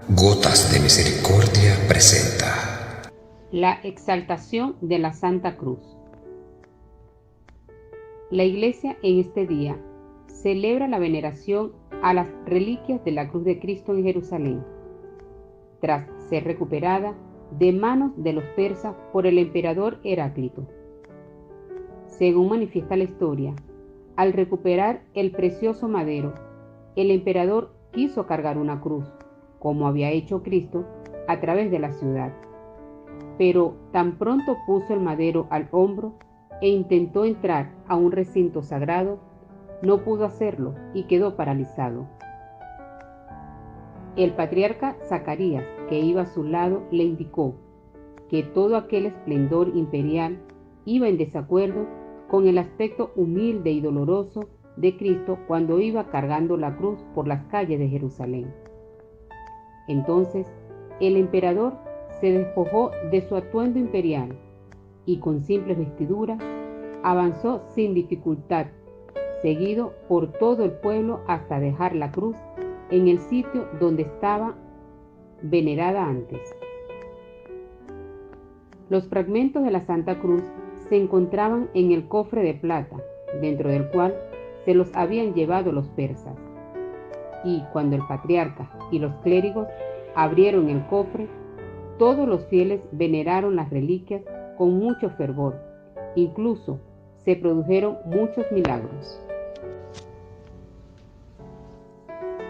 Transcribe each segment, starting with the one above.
Gotas de Misericordia presenta la exaltación de la Santa Cruz. La Iglesia en este día celebra la veneración a las reliquias de la Cruz de Cristo en Jerusalén, tras ser recuperada de manos de los persas por el emperador Heráclito. Según manifiesta la historia, al recuperar el precioso madero, el emperador quiso cargar una cruz, como había hecho Cristo, a través de la ciudad. Pero tan pronto puso el madero al hombro e intentó entrar a un recinto sagrado, no pudo hacerlo y quedó paralizado. El patriarca Zacarías, que iba a su lado, le indicó que todo aquel esplendor imperial iba en desacuerdo con el aspecto humilde y doloroso de Cristo cuando iba cargando la cruz por las calles de Jerusalén. Entonces, el emperador se despojó de su atuendo imperial y con simples vestiduras avanzó sin dificultad, seguido por todo el pueblo hasta dejar la cruz en el sitio donde estaba venerada antes. Los fragmentos de la Santa Cruz se encontraban en el cofre de plata, dentro del cual se los habían llevado los persas. Y cuando el patriarca y los clérigos abrieron el cofre, todos los fieles veneraron las reliquias con mucho fervor. Incluso se produjeron muchos milagros.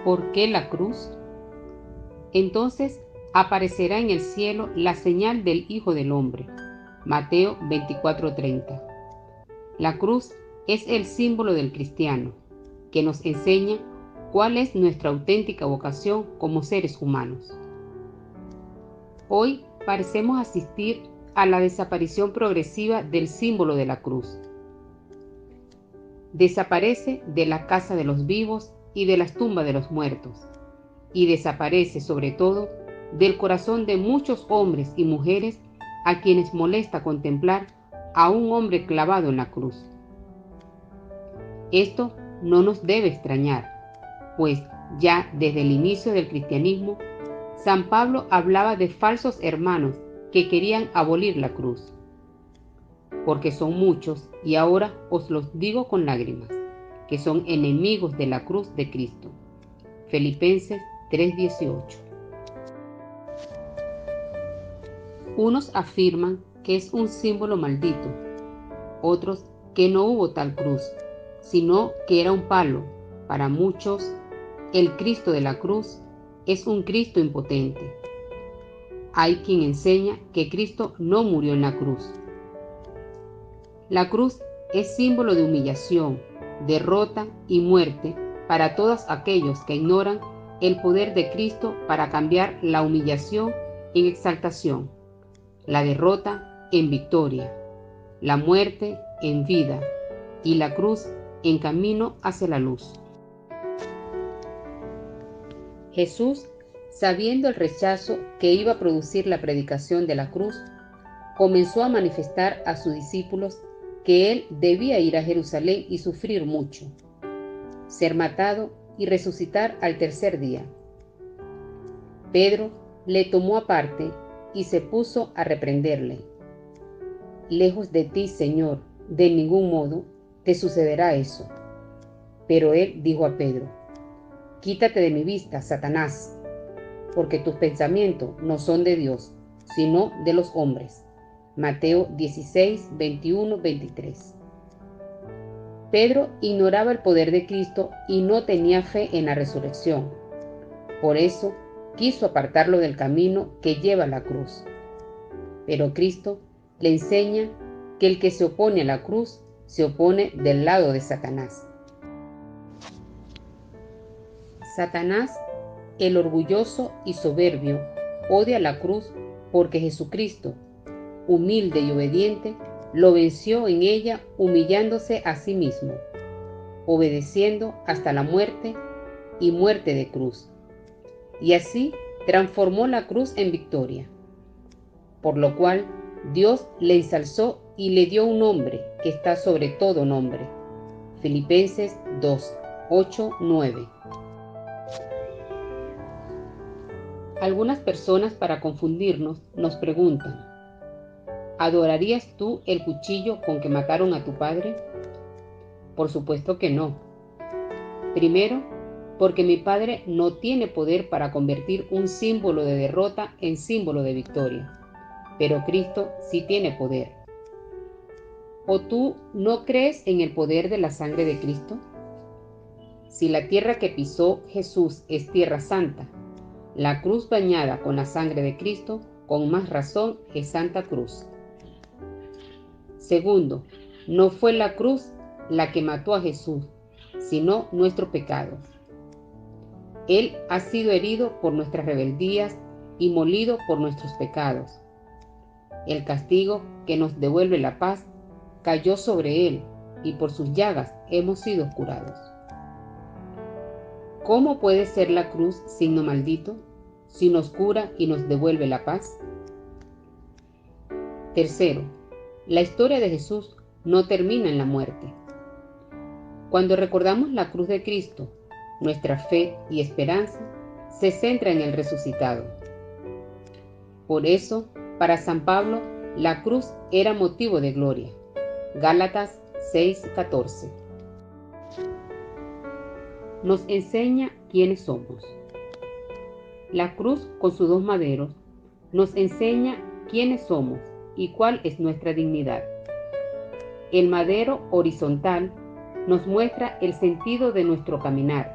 ¿Por qué la cruz? Entonces aparecerá en el cielo la señal del Hijo del Hombre. Mateo 24:30. La cruz es el símbolo del cristiano, que nos enseña cuál es nuestra auténtica vocación como seres humanos. Hoy parecemos asistir a la desaparición progresiva del símbolo de la cruz. Desaparece de la casa de los vivos y de las tumbas de los muertos, y desaparece sobre todo del corazón de muchos hombres y mujeres a quienes molesta contemplar a un hombre clavado en la cruz. Esto no nos debe extrañar, pues ya desde el inicio del cristianismo, San Pablo hablaba de falsos hermanos que querían abolir la cruz. Porque son muchos, y ahora os los digo con lágrimas, que son enemigos de la cruz de Cristo. Filipenses 3:18. Unos afirman que es un símbolo maldito, otros que no hubo tal cruz, sino que era un palo. Para muchos, el Cristo de la cruz es un Cristo impotente. Hay quien enseña que Cristo no murió en la cruz. La cruz es símbolo de humillación, derrota y muerte para todos aquellos que ignoran el poder de Cristo para cambiar la humillación en exaltación, la derrota en victoria, la muerte en vida y la cruz en camino hacia la luz. Jesús, sabiendo el rechazo que iba a producir la predicación de la cruz, comenzó a manifestar a sus discípulos que él debía ir a Jerusalén y sufrir mucho, ser matado y resucitar al tercer día. Pedro le tomó aparte y se puso a reprenderle. Lejos de ti, Señor, de ningún modo te sucederá eso. Pero él dijo a Pedro: quítate de mi vista, Satanás, porque tus pensamientos no son de Dios, sino de los hombres. Mateo 16, 21, 23. Pedro ignoraba el poder de Cristo y no tenía fe en la resurrección. Por eso quiso apartarlo del camino que lleva a la cruz. Pero Cristo le enseña que el que se opone a la cruz se opone del lado de Satanás. Satanás, el orgulloso y soberbio, odia la cruz porque Jesucristo, humilde y obediente, lo venció en ella humillándose a sí mismo, obedeciendo hasta la muerte y muerte de cruz. Y así transformó la cruz en victoria, por lo cual Dios le ensalzó y le dio un nombre que está sobre todo nombre. Filipenses 2, 8, 9. Algunas personas, para confundirnos, nos preguntan: ¿adorarías tú el cuchillo con que mataron a tu padre? Por supuesto que no. Primero, porque mi padre no tiene poder para convertir un símbolo de derrota en símbolo de victoria, pero Cristo sí tiene poder. ¿O tú no crees en el poder de la sangre de Cristo? Si la tierra que pisó Jesús es tierra santa, la cruz bañada con la sangre de Cristo, con más razón es Santa Cruz. Segundo, no fue la cruz la que mató a Jesús, sino nuestro pecado. Él ha sido herido por nuestras rebeldías y molido por nuestros pecados. El castigo que nos devuelve la paz cayó sobre él, y por sus llagas hemos sido curados. ¿Cómo puede ser la cruz signo maldito si nos cura y nos devuelve la paz? Tercero, la historia de Jesús no termina en la muerte. Cuando recordamos la cruz de Cristo, nuestra fe y esperanza se centra en el resucitado. Por eso, para San Pablo, la cruz era motivo de gloria. Gálatas 6:14. Nos enseña quiénes somos. La cruz con sus dos maderos nos enseña quiénes somos y cuál es nuestra dignidad. El madero horizontal nos muestra el sentido de nuestro caminar,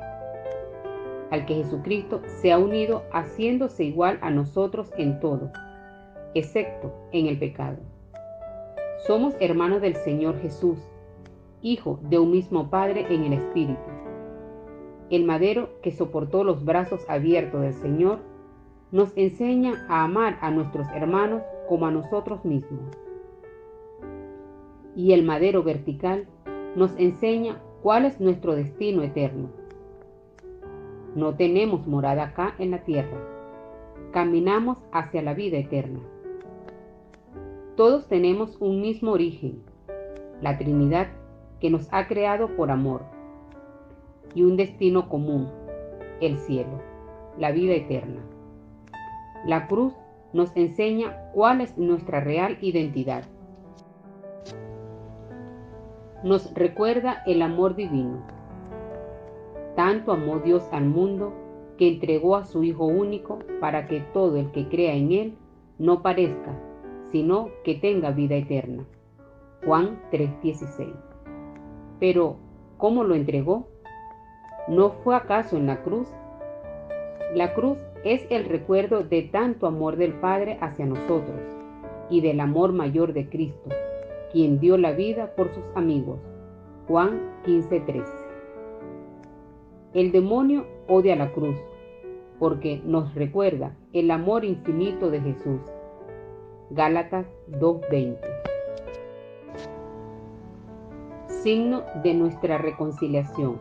al que Jesucristo se ha unido haciéndose igual a nosotros en todo, excepto en el pecado. Somos hermanos del Señor Jesús, hijo de un mismo Padre en el Espíritu. El madero que soportó los brazos abiertos del Señor nos enseña a amar a nuestros hermanos como a nosotros mismos. Y el madero vertical nos enseña cuál es nuestro destino eterno. No tenemos morada acá en la tierra. Caminamos hacia la vida eterna. Todos tenemos un mismo origen, la Trinidad que nos ha creado por amor, y un destino común, el cielo, la vida eterna. La cruz nos enseña cuál es nuestra real identidad. Nos recuerda el amor divino. Tanto amó Dios al mundo que entregó a su Hijo único para que todo el que crea en Él no parezca, sino que tenga vida eterna. Juan 3:16. Pero, ¿cómo lo entregó? ¿No fue acaso en la cruz? La cruz es el recuerdo de tanto amor del Padre hacia nosotros y del amor mayor de Cristo, quien dio la vida por sus amigos. Juan 15:13. El demonio odia la cruz porque nos recuerda el amor infinito de Jesús. Gálatas 2:20. Signo de nuestra reconciliación.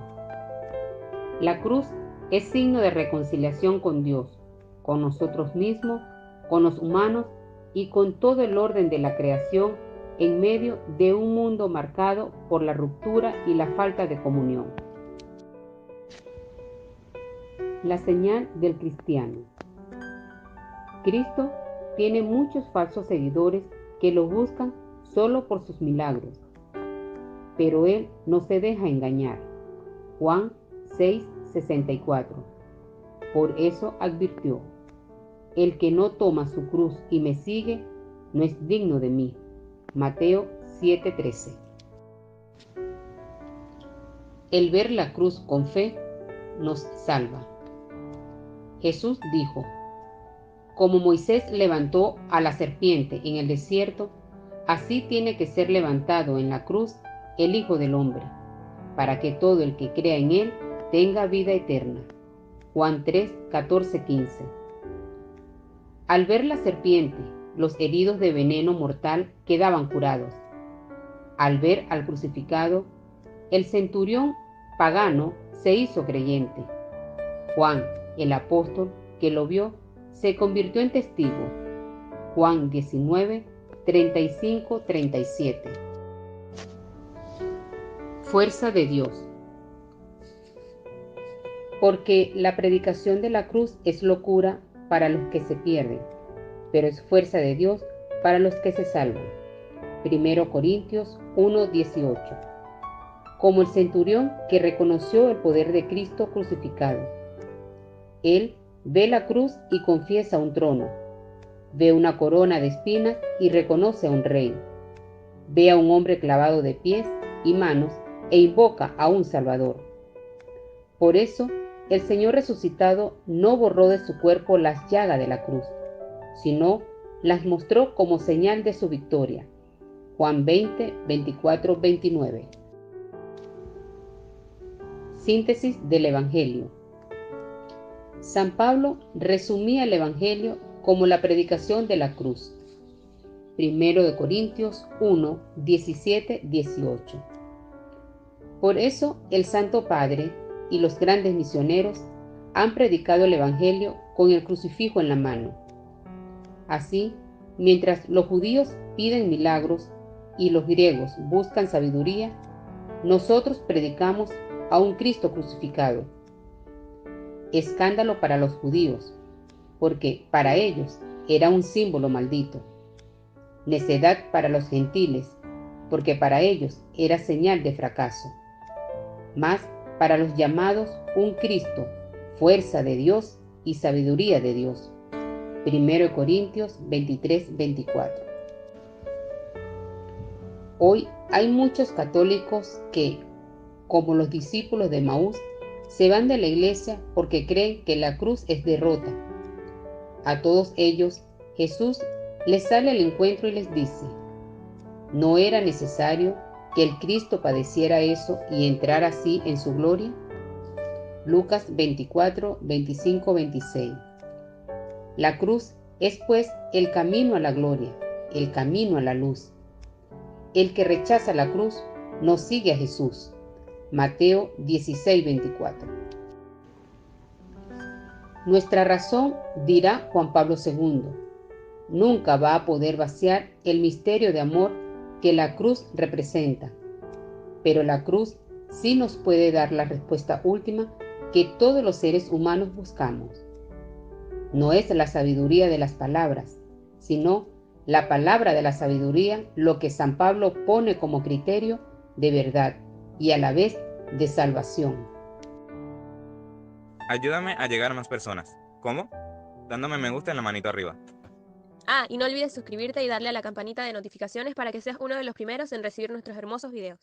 La cruz es signo de reconciliación con Dios, con nosotros mismos, con los humanos y con todo el orden de la creación en medio de un mundo marcado por la ruptura y la falta de comunión. La señal del cristiano. Cristo tiene muchos falsos seguidores que lo buscan solo por sus milagros, pero Él no se deja engañar. Juan 6:64. Por eso advirtió: el que no toma su cruz y me sigue no es digno de mí. Mateo 7:13. El ver la cruz con fe nos salva. Jesús dijo: como Moisés levantó a la serpiente en el desierto, así tiene que ser levantado en la cruz el Hijo del Hombre, para que todo el que crea en Él tenga vida eterna. Juan 3:14-15. Al ver la serpiente, los heridos de veneno mortal quedaban curados. Al ver al crucificado, el centurión pagano se hizo creyente. Juan, el apóstol que lo vio, se convirtió en testigo. Juan 19:35-37. Fuerza de Dios. Porque la predicación de la cruz es locura para los que se pierden, pero es fuerza de Dios para los que se salvan. 1 Corintios 1:18. Como el centurión que reconoció el poder de Cristo crucificado. Él ve la cruz y confiesa un trono. Ve una corona de espinas y reconoce a un rey. Ve a un hombre clavado de pies y manos e invoca a un Salvador. Por eso, el Señor resucitado no borró de su cuerpo las llagas de la cruz, sino las mostró como señal de su victoria. Juan 20, 24, 29. Síntesis del Evangelio. San Pablo resumía el Evangelio como la predicación de la cruz. 1 Corintios 1, 17, 18. Por eso el Santo Padre y los grandes misioneros han predicado el Evangelio con el crucifijo en la mano. Así, mientras los judíos piden milagros y los griegos buscan sabiduría, nosotros predicamos a un Cristo crucificado. Escándalo para los judíos, porque para ellos era un símbolo maldito. Necedad para los gentiles, porque para ellos era señal de fracaso. Mas para los llamados un Cristo, fuerza de Dios y sabiduría de Dios. 1 Corintios 23, 24. Hoy hay muchos católicos que, como los discípulos de Maús, se van de la iglesia porque creen que la cruz es derrota. A todos ellos, Jesús les sale al encuentro y les dice: ¿no era necesario que el Cristo padeciera eso y entrara así en su gloria? Lucas 24, 25, 26. La cruz es pues el camino a la gloria, el camino a la luz. El que rechaza la cruz no sigue a Jesús. Mateo 16, 24. Nuestra razón, dirá Juan Pablo II, nunca va a poder vaciar el misterio de amor que la cruz representa, pero la cruz sí nos puede dar la respuesta última que todos los seres humanos buscamos. No es la sabiduría de las palabras, sino la palabra de la sabiduría lo que San Pablo pone como criterio de verdad y a la vez de salvación. Ayúdame a llegar a más personas. ¿Cómo? Dándome me gusta en la manito arriba. Ah, y no olvides suscribirte y darle a la campanita de notificaciones para que seas uno de los primeros en recibir nuestros hermosos videos.